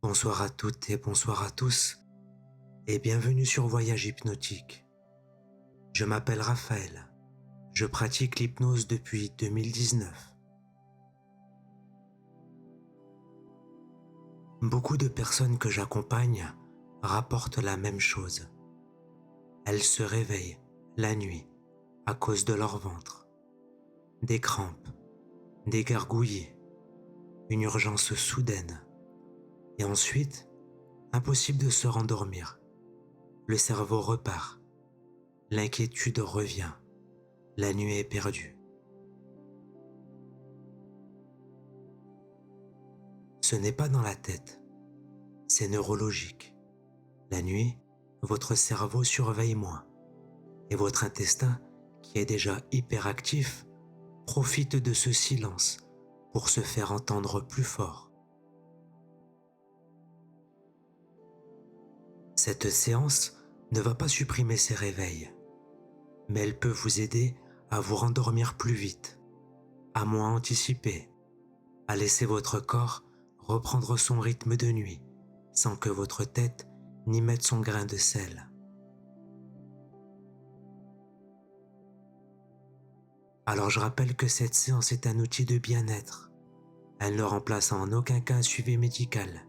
Bonsoir à toutes et bonsoir à tous et bienvenue sur Voyage Hypnotique. Je m'appelle Raphaël, je pratique l'hypnose depuis 2019. Beaucoup de personnes que j'accompagne rapportent la même chose. Elles se réveillent la nuit à cause de leur ventre, des crampes, des gargouillis, une urgence soudaine et ensuite, impossible de se rendormir. Le cerveau repart, l'inquiétude revient, la nuit est perdue. Ce n'est pas dans la tête, c'est neurologique. La nuit, votre cerveau surveille moins et votre intestin, qui est déjà hyperactif, profite de ce silence pour se faire entendre plus fort. Cette séance ne va pas supprimer ces réveils, mais elle peut vous aider à vous rendormir plus vite, à moins anticiper, à laisser votre corps reprendre son rythme de nuit sans que votre tête n'y mette son grain de sel. Alors je rappelle que cette séance est un outil de bien-être. Elle ne remplace en aucun cas un suivi médical.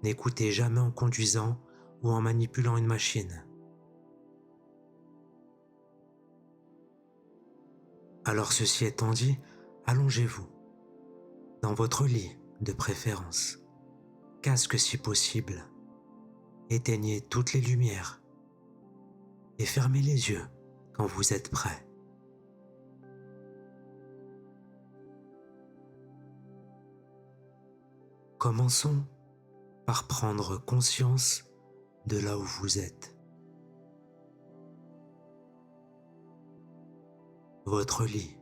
N'écoutez jamais en conduisant ou en manipulant une machine. Alors ceci étant dit, allongez-vous, dans votre lit de préférence. Casque si possible. Éteignez toutes les lumières et fermez les yeux quand vous êtes prêt. Commençons par prendre conscience de là où vous êtes. Votre lit,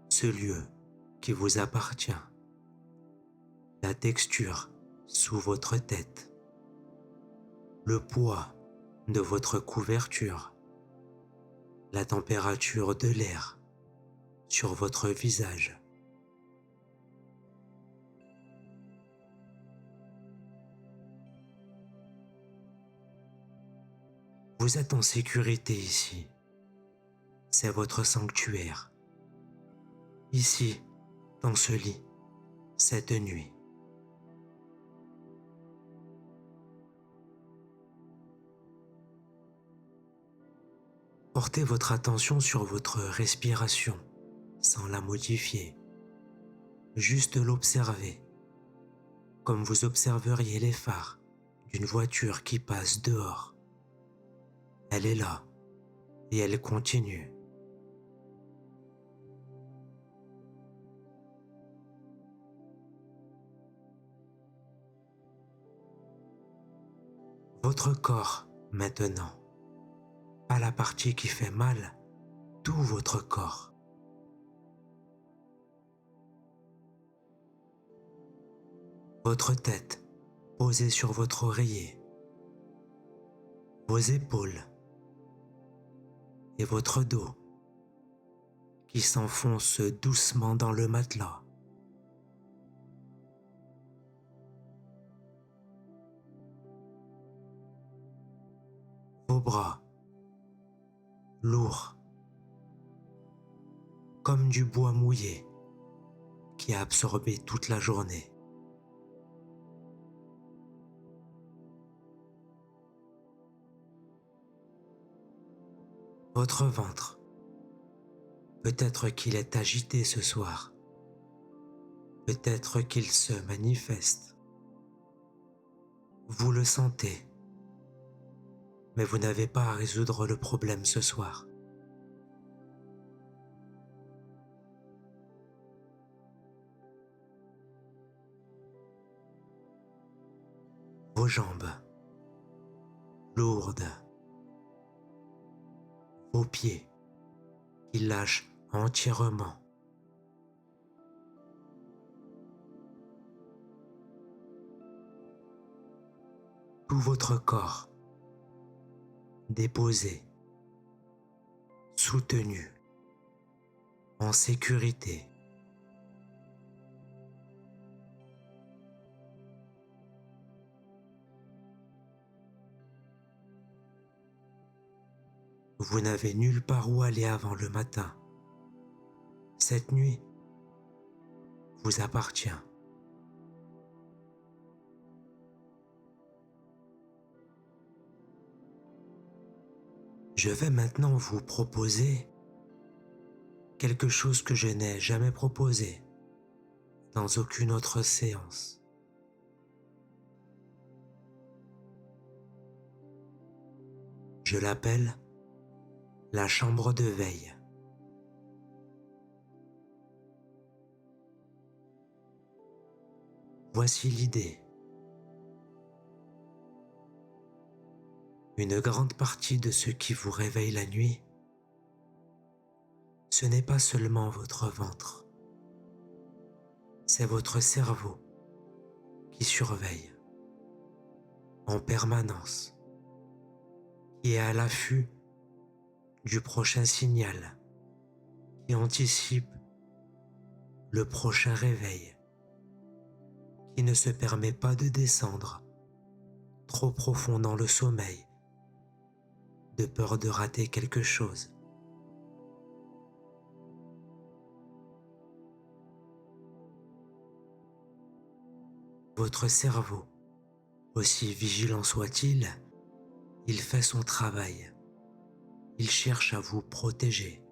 ce lieu qui vous appartient, la texture sous votre tête, le poids de votre couverture, la température de l'air sur votre visage. Vous êtes en sécurité ici. C'est votre sanctuaire. Ici, dans ce lit, cette nuit. Portez votre attention sur votre respiration, sans la modifier. Juste l'observer, comme vous observeriez les phares d'une voiture qui passe dehors. Elle est là, et elle continue. Votre corps, maintenant. Pas la partie qui fait mal, tout votre corps. Votre tête posée sur votre oreiller. Vos épaules. Et votre dos qui s'enfonce doucement dans le matelas. Vos bras, lourds, comme du bois mouillé qui a absorbé toute la journée. Votre ventre, peut-être qu'il est agité ce soir, peut-être qu'il se manifeste. Vous le sentez, mais vous n'avez pas à résoudre le problème ce soir. Vos jambes, lourdes, vos pieds qui lâchent entièrement. Tout votre corps déposé, soutenu, en sécurité. Vous n'avez nulle part où aller avant le matin. Cette nuit vous appartient. Je vais maintenant vous proposer quelque chose que je n'ai jamais proposé dans aucune autre séance. Je l'appelle la chambre de veille. Voici l'idée. Une grande partie de ce qui vous réveille la nuit, ce n'est pas seulement votre ventre, c'est votre cerveau qui surveille en permanence, qui est à l'affût du prochain signal, qui anticipe le prochain réveil, qui ne se permet pas de descendre trop profond dans le sommeil, de peur de rater quelque chose. Votre cerveau, aussi vigilant soit-il, il fait son travail. Il cherche à vous protéger.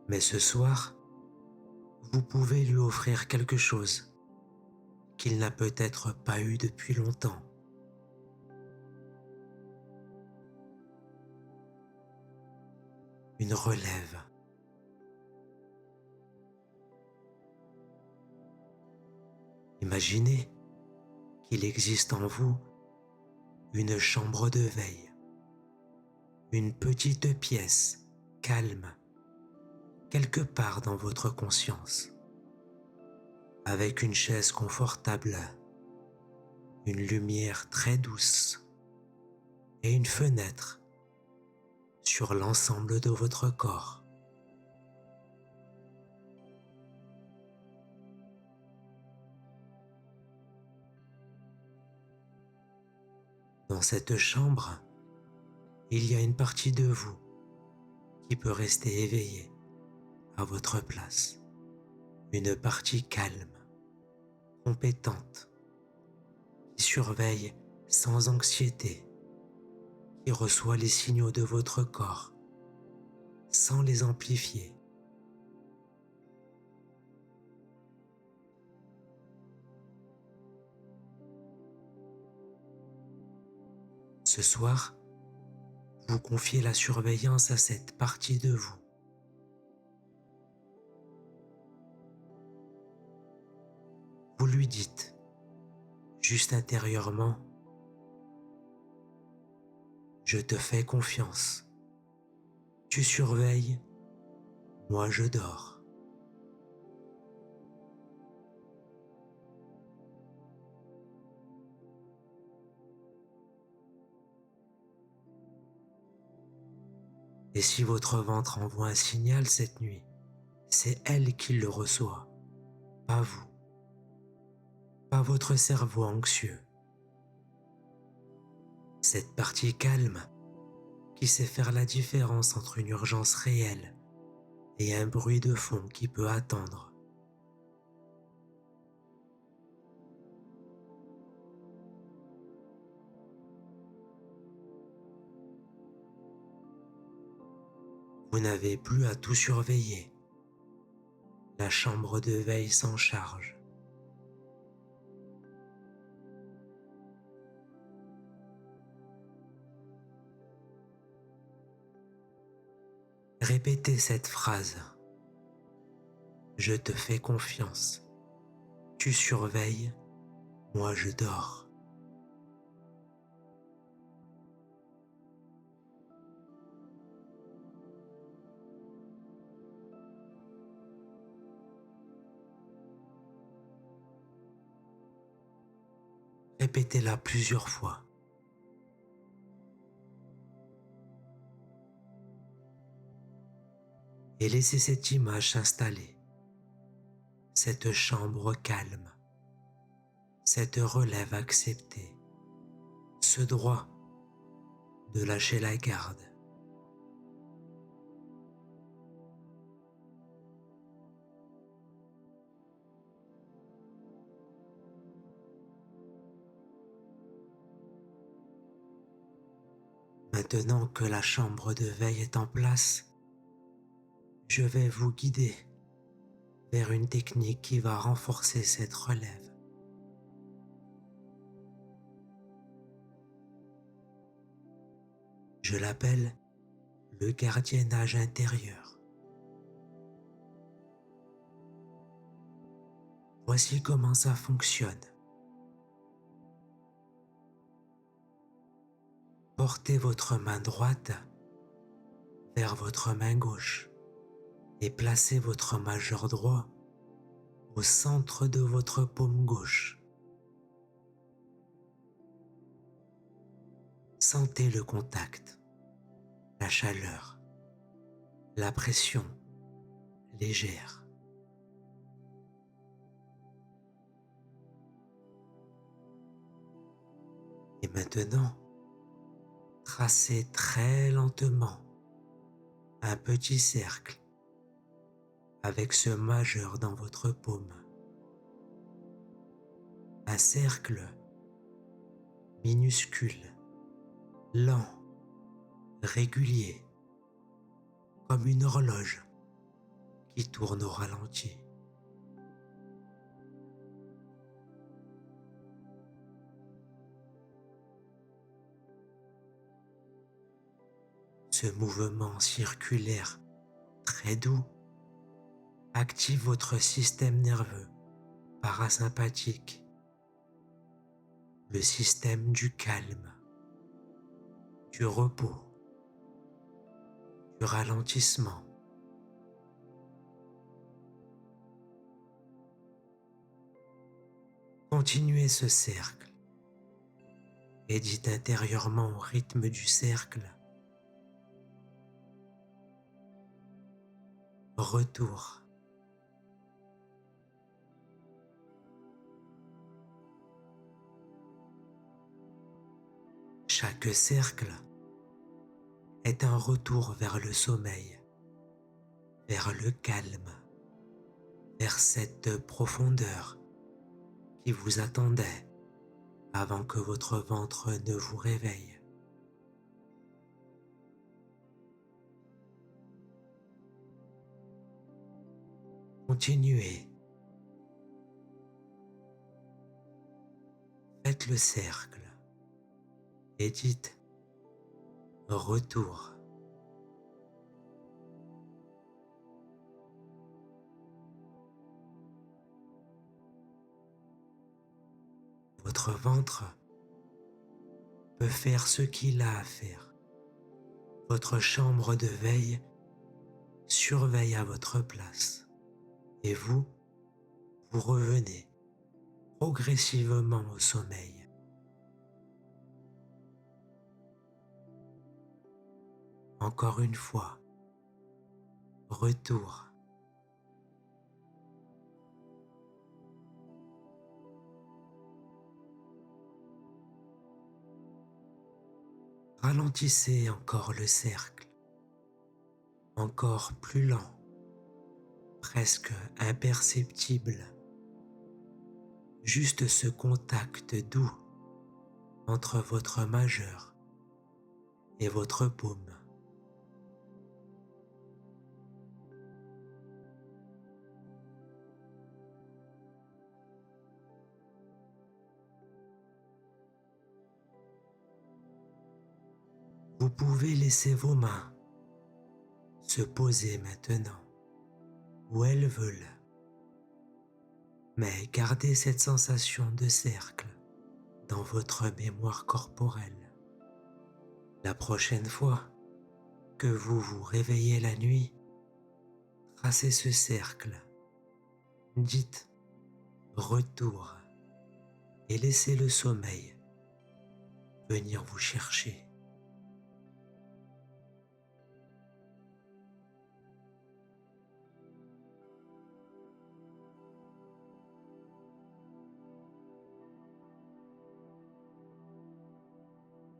Mais ce soir, vous pouvez lui offrir quelque chose qu'il n'a peut-être pas eu depuis longtemps. Une relève. Imaginez qu'il existe en vous une chambre de veille, une petite pièce calme, quelque part dans votre conscience, avec une chaise confortable, une lumière très douce et une fenêtre sur l'ensemble de votre corps. Dans cette chambre, il y a une partie de vous qui peut rester éveillée à votre place. Une partie calme, compétente, qui surveille sans anxiété, qui reçoit les signaux de votre corps sans les amplifier. Ce soir, vous confiez la surveillance à cette partie de vous. Vous lui dites, juste intérieurement, « Je te fais confiance. Tu surveilles, moi je dors. » Et si votre ventre envoie un signal cette nuit, c'est elle qui le reçoit, pas vous, pas votre cerveau anxieux. Cette partie calme qui sait faire la différence entre une urgence réelle et un bruit de fond qui peut attendre. Vous n'avez plus à tout surveiller. La chambre de veille s'en charge. Répétez cette phrase. Je te fais confiance. Tu surveilles, moi je dors. Répétez-la plusieurs fois. Et laissez cette image s'installer. Cette chambre calme, cette relève acceptée, ce droit de lâcher la garde. Maintenant que la chambre de veille est en place, je vais vous guider vers une technique qui va renforcer cette relève. Je l'appelle le gardiennage intérieur. Voici comment ça fonctionne. Portez votre main droite vers votre main gauche et placez votre majeur droit au centre de votre paume gauche. Sentez le contact, la chaleur, la pression légère. Et maintenant, tracez très lentement un petit cercle avec ce majeur dans votre paume. Un cercle minuscule, lent, régulier, comme une horloge qui tourne au ralenti. Ce mouvement circulaire très doux active votre système nerveux parasympathique, le système du calme, du repos, du ralentissement. Continuez ce cercle et dites intérieurement au rythme du cercle: retour. Chaque cercle est un retour vers le sommeil, vers le calme, vers cette profondeur qui vous attendait avant que votre ventre ne vous réveille. Continuez. Faites le cercle et dites retour. Votre ventre peut faire ce qu'il a à faire. Votre chambre de veille surveille à votre place et vous revenez progressivement au sommeil. Encore une fois, retour. Ralentissez encore le cercle, encore plus lent, presque imperceptible. Juste ce contact doux entre votre majeur et votre paume. Vous pouvez laisser vos mains se poser maintenant où elles veulent, mais gardez cette sensation de cercle dans votre mémoire corporelle. La prochaine fois que vous vous réveillez la nuit, tracez ce cercle, dites retour et laissez le sommeil venir vous chercher.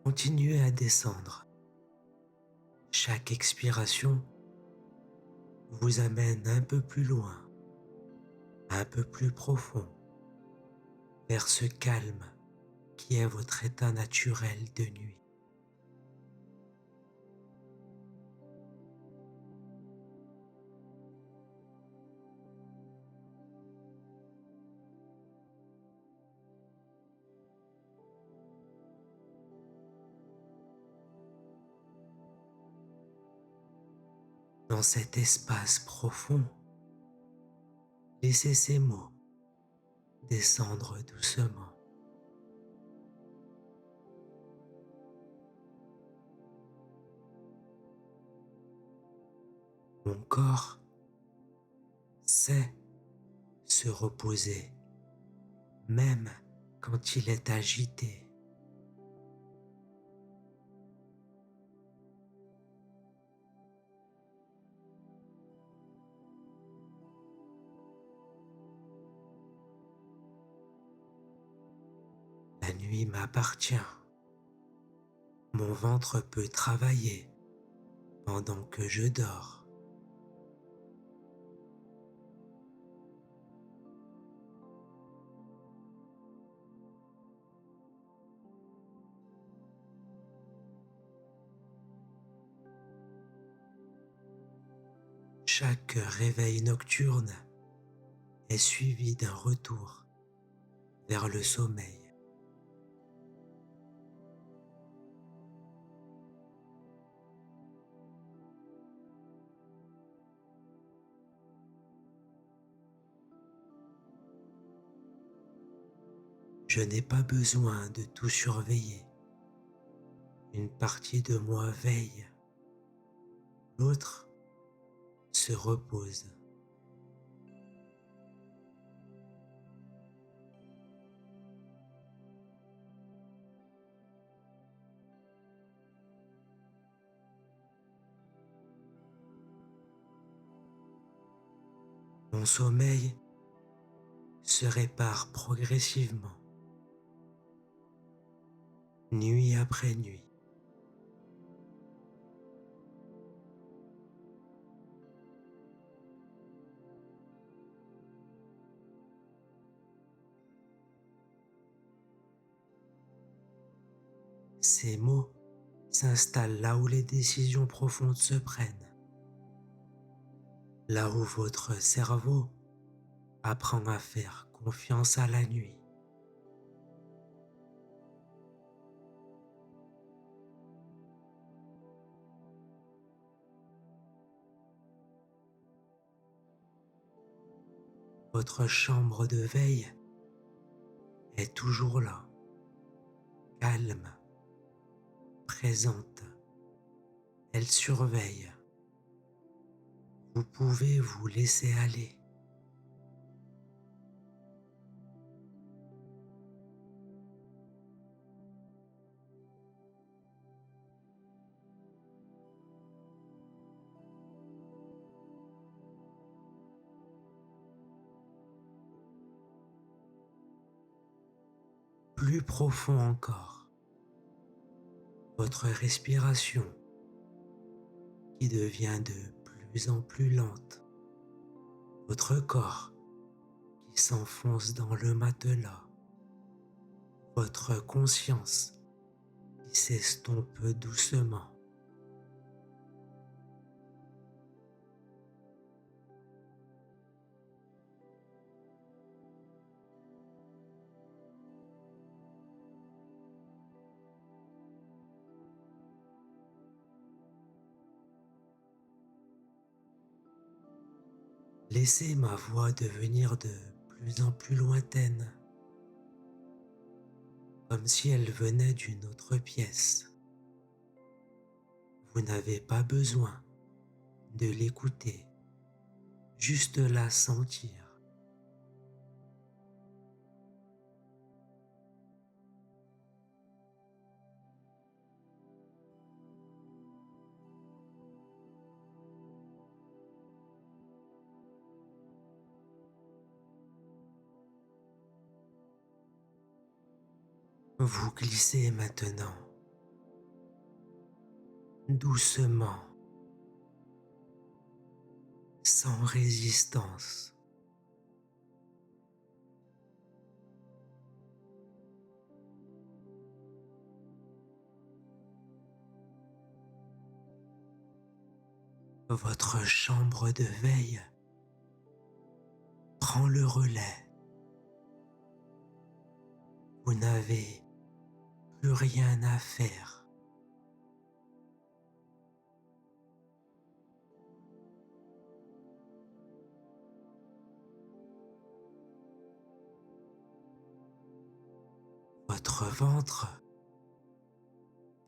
Continuez à descendre. Chaque expiration vous amène un peu plus loin, un peu plus profond, vers ce calme qui est votre état naturel de nuit. Dans cet espace profond, laissez ces mots descendre doucement. Mon corps sait se reposer, même quand il est agité. La nuit m'appartient. Mon ventre peut travailler pendant que je dors. Chaque réveil nocturne est suivi d'un retour vers le sommeil. Je n'ai pas besoin de tout surveiller. Une partie de moi veille, l'autre se repose. Mon sommeil se répare progressivement, nuit après nuit. Ces mots s'installent là où les décisions profondes se prennent, là où votre cerveau apprend à faire confiance à la nuit. Votre chambre de veille est toujours là, calme, présente. Elle surveille. Vous pouvez vous laisser aller. Plus profond encore, votre respiration qui devient de plus en plus lente, votre corps qui s'enfonce dans le matelas, votre conscience qui s'estompe doucement. Laissez ma voix devenir de plus en plus lointaine, comme si elle venait d'une autre pièce. Vous n'avez pas besoin de l'écouter, juste la sentir. Vous glissez maintenant, doucement, sans résistance. Votre chambre de veille prend le relais. Vous n'avez plus rien à faire. Votre ventre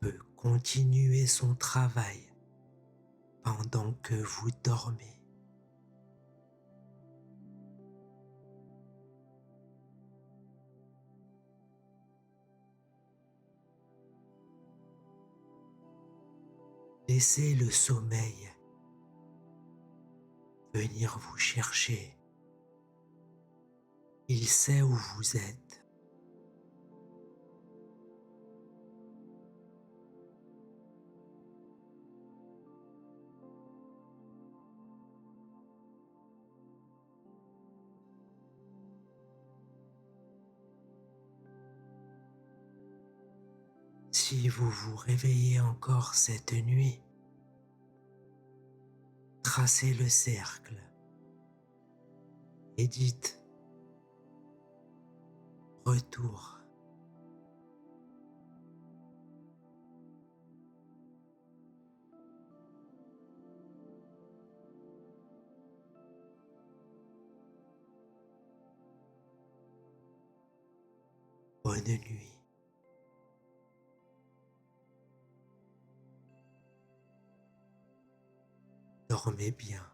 peut continuer son travail pendant que vous dormez. Laissez le sommeil venir vous chercher. Il sait où vous êtes. Si vous vous réveillez encore cette nuit, tracez le cercle et dites retour. Bonne nuit. Dormez bien.